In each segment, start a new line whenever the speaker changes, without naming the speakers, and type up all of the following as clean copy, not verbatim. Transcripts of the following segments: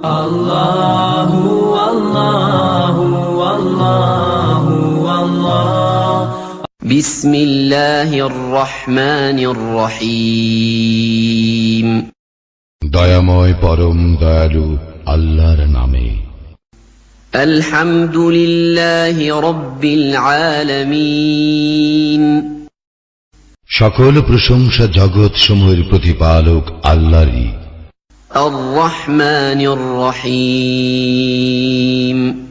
আল্লাহু আল্লাহু আল্লাহু আল্লাহ। বিসমিল্লাহির রহমানির রহিম।
দয়াময় পরম দয়ালু আল্লাহর নামে।
আলহামদুলিল্লাহি রাব্বিল আলামিন।
সকল প্রশংসা জগৎ সমূহের প্রতিপালক আল্লাহরই।
আর রহমানির রহিম।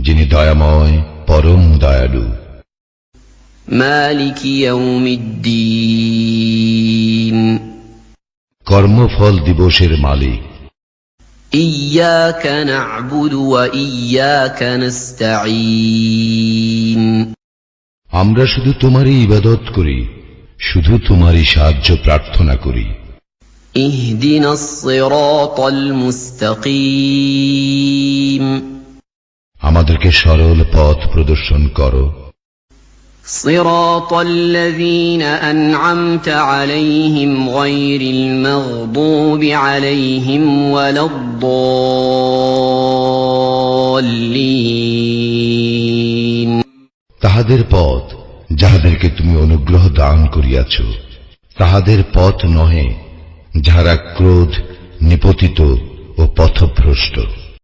যিনি দয়াময় পরম দয়ালু।
মালিকি ইয়াউমিদ্দিন।
কর্মফল দিবসের মালিক।
ইয়্যাকা না'বুদু ওয়া ইয়্যাকা নাস্তাঈন।
আমরা শুধু তোমারই ইবাদত করি, শুধু তোমারই সাহায্য প্রার্থনা করি।
ইহদিনাস সিরাতাল মুস্তাকিম।
আমাদেরকে সরল পথ প্রদর্শন করো।
সিরাতাল লাযীনা আন'আমতা আলাইহিম গায়রিল মাগদুবি আলাইহিম ওয়ালাদ-দাল্লিন।
তাহাদের পথ যাহাদেরকে তুমি অনুগ্রহ দান করিয়াছ, তাহাদের পথ নহে যাহারা ক্রোধ, নিপতিত ও পথভ্রষ্ট।